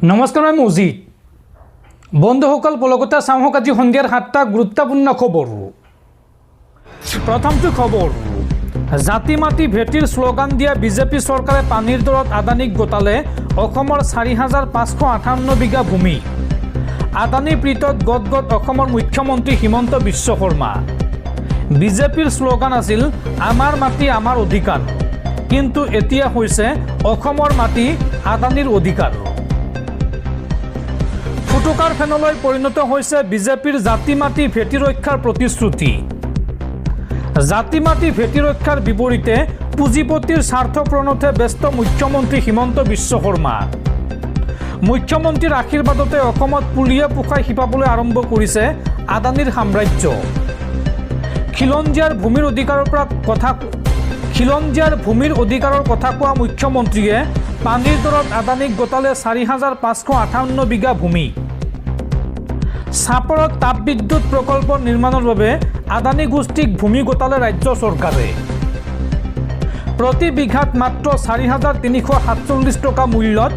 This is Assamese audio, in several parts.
নমস্কাৰ, মই মজিদ। বন্ধুসকল, পলকতা চাওক আজি সন্ধিয়াৰ 7টা গুৰুত্বপূৰ্ণ খবৰ। প্ৰথমটো খবৰ, জাতি মাটি ভেটিৰ শ্লোগান দিয়া বিজেপি চৰকাৰে পানীৰ দৰত আদানীক গোটালে অসমৰ 4,558 বিঘা ভূমি। আদানী প্ৰীতত গদগদ অসমৰ মুখ্যমন্ত্ৰী হিমন্ত বিশ্ব শৰ্মা। বিজেপিৰ শ্লোগান আছিল আমাৰ মাটি আমাৰ অধিকাৰ, কিন্তু এতিয়া হৈছে অসমৰ মাটি আদানীৰ অধিকাৰ। ফুটুকাৰ ফেনলৈ পৰিণত হৈছে বিজেপিৰ জাতি মাটি ভেটি ৰক্ষাৰ প্ৰতিশ্ৰুতি। জাতি মাটি ভেটি ৰক্ষাৰ বিপৰীতে পুঁজিপতিৰ স্বাৰ্থ পূৰণতে ব্যস্ত মুখ্যমন্ত্ৰী হিমন্ত বিশ্ব শৰ্মা। মুখ্যমন্ত্ৰীৰ আশীৰ্বাদতে অসমত পুলিয়ে পোখাই শিপাবলৈ আৰম্ভ কৰিছে আদানীৰ সাম্ৰাজ্য। খিলঞ্জীয়াৰ ভূমিৰ অধিকাৰৰ কথা কোৱা মুখ্যমন্ত্ৰীয়ে পানীৰ দৰত আদানীক গোটালে 4,558 বিঘা ভূমি। চাপৰত তাপবিদ্যুৎ প্ৰকল্প নিৰ্মাণৰ বাবে আদানী গোষ্ঠীক ভূমি গোটালে ৰাজ্য চৰকাৰে। প্ৰতি বিঘাত মাত্ৰ 4,347 টকা মূল্যত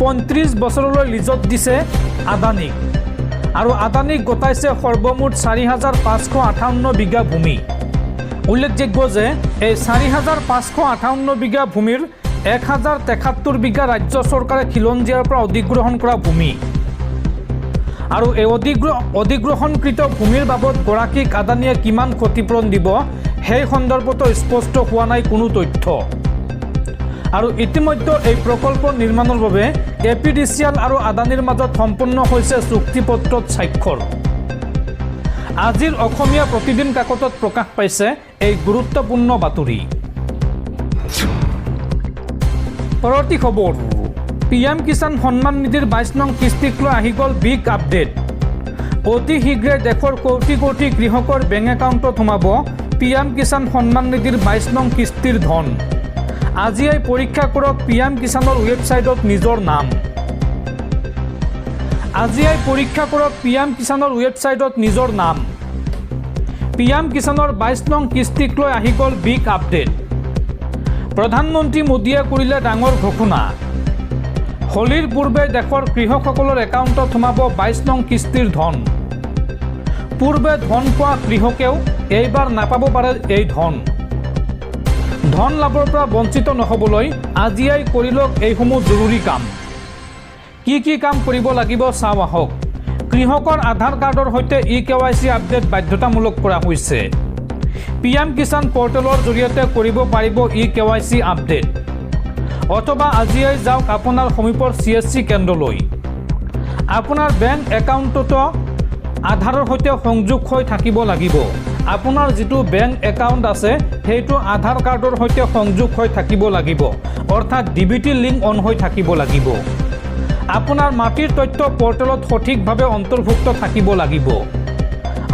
35 বছৰলৈ লিজত দিছে আদানীক, আৰু আদানীক গোটাইছে সৰ্বমুঠ 4,558 বিঘা ভূমি। উল্লেখযোগ্য যে এই 4,558 বিঘা ভূমিৰ 1,073 বিঘা ৰাজ্য চৰকাৰে খিলঞ্জীয়াৰ পৰা অধিগ্ৰহণ কৰা ভূমি, আৰু এই অধিগ্ৰহণকৃত ভূমিৰ বাবদ গৰাকীক আদানীয়ে কিমান ক্ষতিপূৰণ দিব সেই সন্দৰ্ভতো স্পষ্ট হোৱা নাই কোনো তথ্য। আৰু ইতিমধ্যে এই প্ৰকল্প নিৰ্মাণৰ বাবে APDCL আৰু আদানীৰ মাজত সম্পন্ন হৈছে চুক্তিপত্ৰত স্বাক্ষৰ। আজিৰ অসমীয়া প্ৰতিদিন কাকতত প্ৰকাশ পাইছে এই গুৰুত্বপূৰ্ণ বাতৰি। পৰৱৰ্তী খবৰ, PM কিষাণ সন্মান নিধিৰ 22 নং কিস্তিক লৈ আহি গ'ল বিগ আপডেট। অতি শীঘ্ৰে দেশৰ কোটি কোটি কৃষকৰ বেংক একাউণ্টত সোমাব PM কিষাণ সন্মান নিধিৰ 22 নং কিস্তিৰ ধন। আজিয়েই পৰীক্ষা কৰক PM কিষাণৰ ৱেবছাইটত নিজৰ নাম। আজিয়েই পৰীক্ষা কৰক PM কিষাণৰ ৱেবছাইটত নিজৰ নাম। PM কিষাণৰ 22 নং কিস্তিক লৈ আহি গ'ল বিগ আপডেট। প্ৰধানমন্ত্ৰী মোদীয়ে কৰিলে ডাঙৰ ঘোষণা। হোলীৰ পূৰ্বে দেশৰ কৃষকসকলৰ একাউণ্টত সোমাব 22 নং কিস্তিৰ ধন। পূৰ্বে ধন পোৱা কৃষকেও এইবাৰ নাপাব পাৰে এই ধন। ধন লাভৰ পৰা বঞ্চিত নহ'বলৈ আজিয়েই কৰি লওক এইসমূহ জৰুৰী কাম। কি কি কাম কৰিব লাগিব চাওঁ আহক। কৃষকৰ আধাৰ কাৰ্ডৰ সৈতে eKYC আপডেট বাধ্যতামূলক কৰা হৈছে। PM কিষাণ পৰ্টেলৰ জৰিয়তে কৰিব পাৰিব eKYC আপডেট, অথবা আজিয়েই যাওক আপোনাৰ সমীপৰ CSC কেন্দ্ৰলৈ। আপোনাৰ বেংক একাউণ্টতো আধাৰৰ সৈতে সংযোগ হৈ থাকিব লাগিব। আপোনাৰ যিটো বেংক একাউণ্ট আছে সেইটো আধাৰ কাৰ্ডৰ সৈতে সংযোগ হৈ থাকিব লাগিব, অৰ্থাৎ DBT লিংক অন হৈ থাকিব লাগিব। আপোনাৰ মাটিৰ তথ্য পৰ্টেলত সঠিকভাৱে অন্তৰ্ভুক্ত থাকিব লাগিব,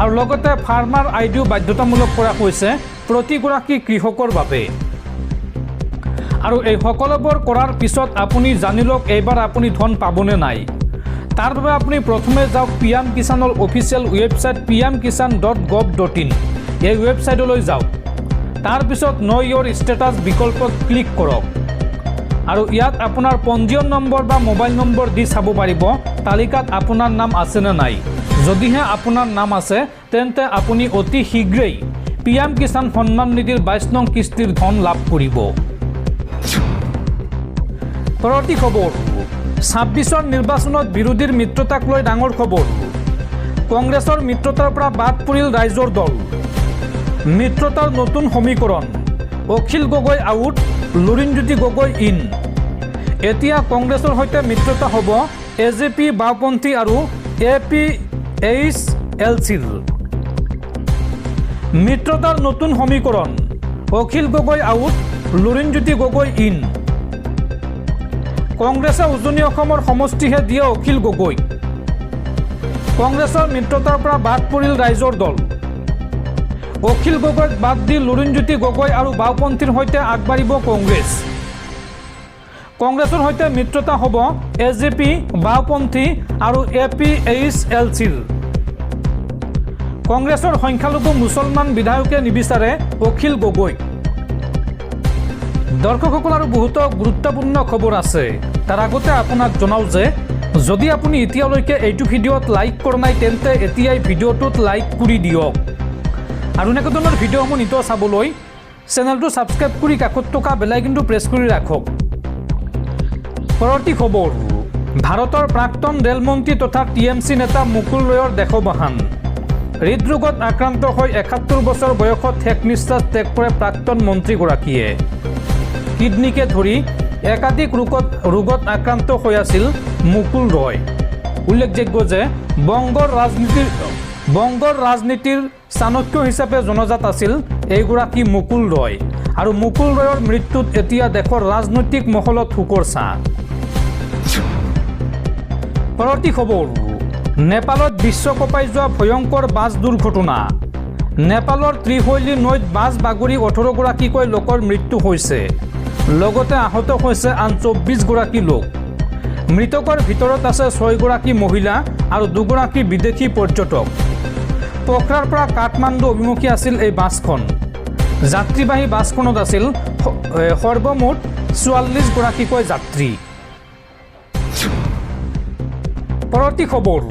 আৰু লগতে ফাৰ্মাৰ আইডিও বাধ্যতামূলক কৰা হৈছে প্ৰতিগৰাকী কৃষকৰ বাবে। আৰু এই সকলোবোৰ কৰাৰ পিছত আপুনি জানি লওক এইবাৰ আপুনি ধন পাবনে নাই। তাৰ বাবে আপুনি প্ৰথমে যাওক PM কিষাণৰ অফিচিয়েল ৱেবছাইট pmkishan.gov.in, এই ৱেবছাইটলৈ যাওক। তাৰপিছত know your status বিকল্পত ক্লিক কৰক, আৰু ইয়াত আপোনাৰ পঞ্জীয়ন নম্বৰ বা মোবাইল নম্বৰ দি চাব পাৰিব তালিকাত আপোনাৰ নাম আছেনে নাই। যদিহে আপোনাৰ নাম আছে তেন্তে আপুনি অতি শীঘ্ৰেই PM কিষাণ সন্মান নিধিৰ 22 নং কিস্তিৰ ধন লাভ কৰিব। পৰৱৰ্তী খবৰ, 26ৰ নিৰ্বাচনত বিৰোধীৰ মিত্ৰতাক লৈ ডাঙৰ খবৰ। কংগ্ৰেছৰ মিত্ৰতাৰ পৰা বাদ পৰিল ৰাইজৰ দল। মিত্ৰতাৰ নতুন সমীকৰণ, অখিল গগৈ আউট, লুৰিণজ্যোতি গগৈ ইন। এতিয়া কংগ্ৰেছৰ সৈতে মিত্ৰতা হ'ব AJP বাওঁপন্থী আৰু APHLCৰ। মিত্ৰতাৰ নতুন সমীকৰণ, অখিল গগৈ আউট, লুৰিণজ্যোতি গগৈ ইন। কংগ্ৰেছে উজনি অসমৰ সমষ্টিহে দিয়ে অখিল গগৈক। কংগ্ৰেছৰ মিত্ৰতাৰ পৰা বাদ পৰিল ৰাইজৰ দল। অখিল গগৈক বাদ দি লুৰিণজ্যোতি গগৈ আৰু বাওঁপন্থীৰ সৈতে আগবাঢ়িব কংগ্ৰেছ। কংগ্ৰেছৰ সৈতে মিত্ৰতা হ'ব AJP বাওঁপন্থী আৰু APHLCৰ। কংগ্ৰেছৰ সংখ্যালঘু মুছলমান বিধায়কে নিবিচাৰে অখিল গগৈক। দৰ্শকসকল, আৰু বহুতো গুৰুত্বপূৰ্ণ খবৰ আছে। তাৰ আগতে আপোনাক জনাওঁ যে যদি আপুনি এতিয়ালৈকে এইটো ভিডিঅ'ত লাইক কৰা নাই তেন্তে এতিয়াই ভিডিঅ'টোত লাইক কৰি দিয়ক আৰু এনেকুৱা ধৰণৰ ভিডিঅ'সমূহ নিতৌ চাবলৈ চেনেলটো ছাবস্ক্ৰাইব কৰি কাষত থকা বেল আইকনটো প্ৰেছ কৰি ৰাখক। পৰৱৰ্তী খবৰ, ভাৰতৰ প্ৰাক্তন ৰেলমন্ত্ৰী তথা TMC নেতা মুকুল ৰয়ৰ দেহবসান। হৃদৰোগত আক্ৰান্ত হৈ 71 বছৰ বয়সত শেষ নিশ্বাস ত্যাগ কৰে প্ৰাক্তন মন্ত্ৰীগৰাকীয়ে। কিডনীকে ধৰি একাধিক ৰোগত আক্ৰান্ত হৈ আছিল মুকুল ৰয়। উল্লেখযোগ্য যে বংগৰ ৰাজনীতিৰ চাণক্য হিচাপে জনাজাত আছিল এইগৰাকী মুকুল ৰয় আৰু মুকুল ৰয়ৰ মৃত্যুত এতিয়া দেশৰ ৰাজনৈতিক মহলত শোকৰ ছাঁ। পৰৱৰ্তী খবৰ, নেপালত বিশ্ব কঁপাই যোৱা ভয়ংকৰ বাছ দুৰ্ঘটনা। নেপালৰ ত্ৰিশৈলী নৈত বাছ বাগৰি 18 গৰাকীকৈ লোকৰ মৃত্যু হৈছে, লগতে আহত হৈছে আন 24 গৰাকী লোক। মৃতকৰ ভিতৰত আছে 6 গৰাকী মহিলা আৰু 2 গৰাকী বিদেশী পৰ্যটক। পোখৰাৰ পৰা কাঠমাণ্ডু অভিমুখী আছিল এই বাছখন। যাত্ৰীবাহী বাছখনত আছিল সৰ্বমুঠ 44 গৰাকীকৈ যাত্ৰী। পৰৱৰ্তী খবৰ,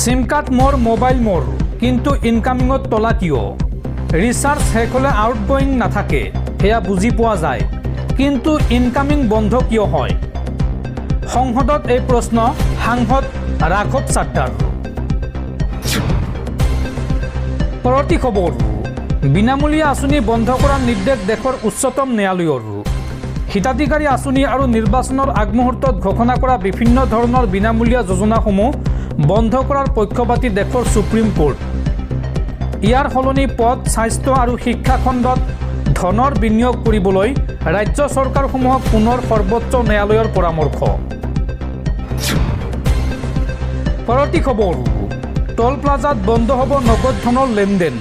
চিম কাৰ্ড মোৰ, মোবাইল মোৰ, কিন্তু ইনকামিঙত তলা কিয়? ৰিচাৰ্জ শেষ হ'লে আউটগয়িং নাথাকে, সেয়া বুজি পোৱা যায়, কিন্তু ইনকামিং বন্ধ কিয় হয়? সংসদত এই প্ৰশ্ন সাংসদ ৰাঘৱ চাড্ডাৰ। পৰৱৰ্তী খবৰ, বিনামূলীয়া আঁচনি বন্ধ কৰাৰ নিৰ্দেশ দেশৰ উচ্চতম ন্যায়ালয়ৰ। হিতাধিকাৰী আঁচনি আৰু নিৰ্বাচনৰ আগমুহূৰ্তত ঘোষণা কৰা বিভিন্ন ধৰণৰ বিনামূলীয়া যোজনাসমূহ বন্ধ কৰাৰ পক্ষপাতী দেশৰ সুপ্ৰিম কোৰ্ট। ইয়াৰ সলনি পথ, স্বাস্থ্য আৰু শিক্ষা খণ্ডত ধনৰ বিনিয়োগ কৰিবলৈ ৰাজ্য চৰকাৰসমূহক পুনৰ সৰ্বোচ্চ ন্যায়ালয়ৰ পৰামৰ্শ। পৰৱৰ্তী খবৰ, টোল প্লাজাত বন্ধ হ'ব নগদ ধনৰ লেনদেন।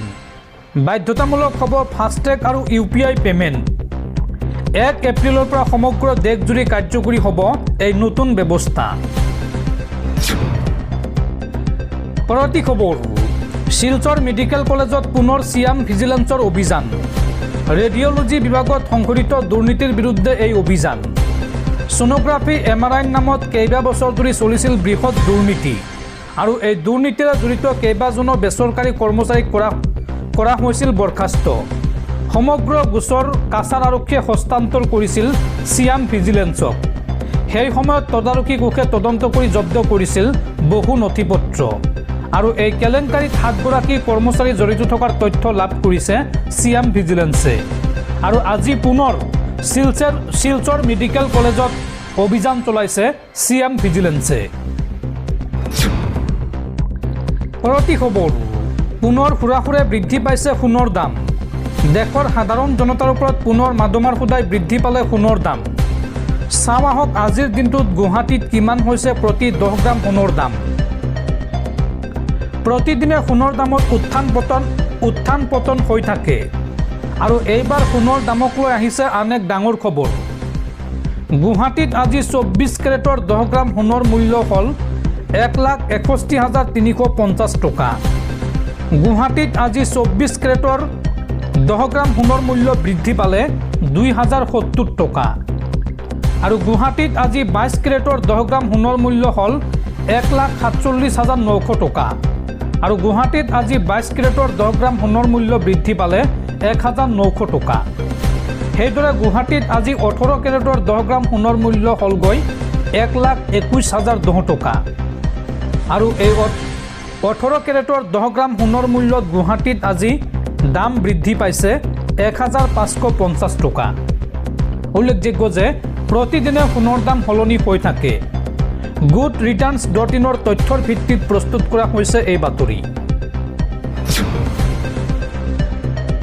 বাধ্যতামূলক হ'ব ফাষ্টেগ আৰু UPI পে'মেণ্ট। 1 এপ্ৰিলৰ পৰা সমগ্ৰ দেশজুৰি কাৰ্যকৰী হ'ব এই নতুন ব্যৱস্থা। পৰৱৰ্তী খবৰ, শিলচৰ মেডিকেল কলেজত পুনৰ চিয়াম ভিজিলেন্সৰ অভিযান। ৰেডিঅ'লজি বিভাগত সংঘটিত দুৰ্নীতিৰ বিৰুদ্ধে এই অভিযান। ছ'ন'গ্ৰাফি MRI নামত কেইবা বছৰ ধৰি চলিছিল বৃহৎ দুৰ্নীতি আৰু এই দুৰ্নীতিৰে জড়িত কেইবাজনো বেচৰকাৰী কৰ্মচাৰীক কৰা হৈছিল বৰ্খাস্ত। সমগ্ৰ গোচৰ কাছাৰ আৰক্ষীয়ে হস্তান্তৰ কৰিছিল চিয়াম ভিজিলেন্সক। সেই সময়ত তদাৰকী কোষে তদন্ত কৰি জব্দ কৰিছিল বহু নথিপত্ৰ আৰু এই কেলেংকাৰীত 7 গৰাকী কৰ্মচাৰী জড়িত থকাৰ তথ্য লাভ কৰিছে চিয়াম ভিজিলেন্সে। আৰু আজি পুনৰ শিলচৰ মেডিকেল কলেজত অভিযান চলাইছে চিয়াম ভিজিলেন্সে। পৰৱৰ্তী খবৰ, পুনৰ সুৰাসুৰে বৃদ্ধি পাইছে সোণৰ দাম। দেশৰ সাধাৰণ জনতাৰ ওপৰত পুনৰ মাধমাৰ সুদাই বৃদ্ধি পালে সোণৰ দাম। চাওঁ আহক আজিৰ দিনটোত গুৱাহাটীত কিমান হৈছে প্ৰতি 10 গ্ৰাম সোণৰ দাম। প্ৰতিদিনে সোণৰ দামত উত্থান পতন হৈ থাকে আৰু এইবাৰ সোণৰ দামক লৈ আহিছে আন এক ডাঙৰ খবৰ। গুৱাহাটীত আজি 24 কেৰেটৰ 10 গ্ৰাম সোণৰ মূল্য হ'ল 1,61,350 টকা। গুৱাহাটীত আজি 24 কেৰেটৰ 10 গ্ৰাম সোণৰ মূল্য বৃদ্ধি পালে 2,070 টকা আৰু গুৱাহাটীত আজি 22 কেৰেটৰ 10 গ্ৰাম সোণৰ মূল্য হ'ল 1,47,900 টকা আৰু গুৱাহাটীত আজি 22 কেৰেটৰ 10 গ্ৰাম সোণৰ মূল্য বৃদ্ধি পালে 1,900 টকা। সেইদৰে গুৱাহাটীত আজি 18 কেৰেটৰ 10 গ্ৰাম সোণৰ মূল্য হ'লগৈ 1,21,200 টকা আৰু এই 18 কেৰেটৰ 10 গ্ৰাম সোণৰ মূল্যত গুৱাহাটীত আজি দাম বৃদ্ধি পাইছে 1,550 টকা। উল্লেখযোগ্য যে প্ৰতিদিনে সোণৰ দাম সলনি হৈ থাকে। goodreturns.in তথ্যৰ ভিত্তিত প্ৰস্তুত কৰা হৈছে এই বাতৰি।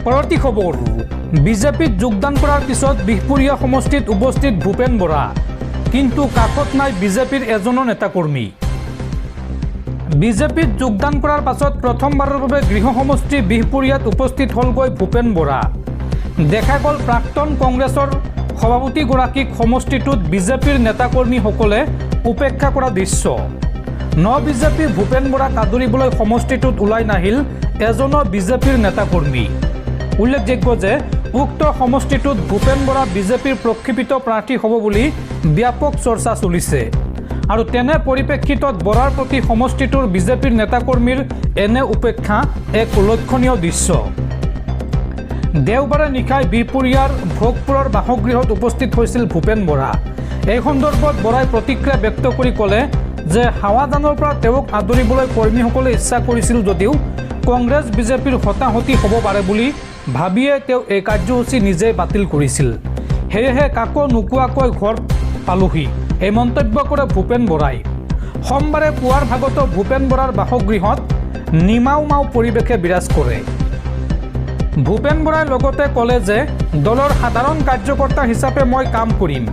পৰৱৰ্তী খবৰ, বিজেপিত যোগদান কৰাৰ পিছত বিহপুৰীয়া সমষ্টিত উপস্থিত ভূপেন বৰা, কিন্তু কাষত নাই বিজেপিৰ এজনো নেতাকৰ্মী। বিজেপিত যোগদান কৰাৰ পাছত প্ৰথমবাৰৰ বাবে গৃহ সমষ্টি বিহপুৰীয়াত উপস্থিত হ'লগৈ ভূপেন বৰা। দেখা গ'ল প্ৰাক্তন কংগ্ৰেছৰ সভাপতিগৰাকীক সমষ্টিটোত বিজেপিৰ নেতাকৰ্মীসকলে উপেক্ষা কৰা দৃশ্য। বিজেপি ভূপেন বৰাক আদৰিবলৈ সমষ্টিটোত ওলাই নাহিল এজনো বিজেপিৰ নেতাকৰ্মী। উল্লেখযোগ্য যে উক্ত সমষ্টিটোত ভূপেন বৰা বিজেপিৰ প্ৰক্ষিপ্ত প্ৰাৰ্থী হ'ব বুলি ব্যাপক চৰ্চা চলিছে আৰু তেনে পৰিপ্ৰেক্ষিতত বৰাৰ প্ৰতি সমষ্টিটোৰ বিজেপিৰ নেতাকৰ্মীৰ এনে উপেক্ষা এক লক্ষণীয় দৃশ্য। দেওবাৰে নিশাই বিহপুৰীয়াৰ ভোগপুৰৰ বাসগৃহত উপস্থিত হৈছিল ভূপেন বৰা। এই সন্দৰ্ভত বৰাই প্ৰতিক্ৰিয়া ব্যক্ত কৰি ক'লে যে হাৱাদানৰ পৰা তেওঁক আদৰিবলৈ কৰ্মীসকলে ইচ্ছা কৰিছিল যদিও কংগ্ৰেছ বিজেপিৰ হতাহতি হ'ব পাৰে বুলি ভাবিয়ে তেওঁ এই কাৰ্যসূচী নিজেই বাতিল কৰিছিল। সেয়েহে কাকো নোকোৱাকৈ ঘৰ পালোহি, এই মন্তব্য কৰে ভূপেন বৰাই। সোমবাৰে পুৱাৰ ভাগতো ভূপেন বৰাৰ বাসগৃহত নিমাও মাও পৰিৱেশে বিৰাজ কৰে। ভূপেন বৰাই লগতে ক'লে যে দলৰ সাধাৰণ কাৰ্যকৰ্তা হিচাপে মই কাম কৰিম।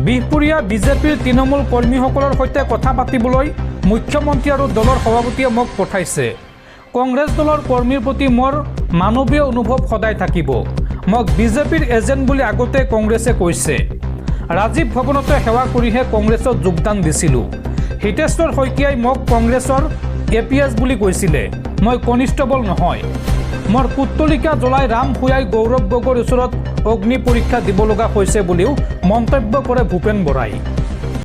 বিহপুৰীয়া বিজেপিৰ তৃণমূল কৰ্মীসকলৰ সৈতে কথা পাতিবলৈ মুখ্যমন্ত্ৰী আৰু দলৰ সভাপতিয়ে মোক পঠাইছে। কংগ্ৰেছ দলৰ কৰ্মীৰ প্ৰতি মোৰ মানৱীয় অনুভৱ সদায় থাকিব। মোক বিজেপিৰ এজেণ্ট বুলি আগতে কংগ্ৰেছে কৈছে। ৰাজীৱ ভৱনতে সেৱা কৰিহে কংগ্ৰেছত যোগদান দিছিলোঁ। হিতেশ্বৰ শইকীয়াই মোক কংগ্ৰেছৰ APS বুলি কৈছিলে। মই কনিষ্টেবল নহয়। মোৰ পুতলিকা জ্বলাই ৰাম ভূঞাই গৌৰৱ গগৈৰ ওচৰত অগ্নি পৰীক্ষা দিব লগা হৈছে বুলিও মন্তব্য কৰে ভূপেন বৰাই।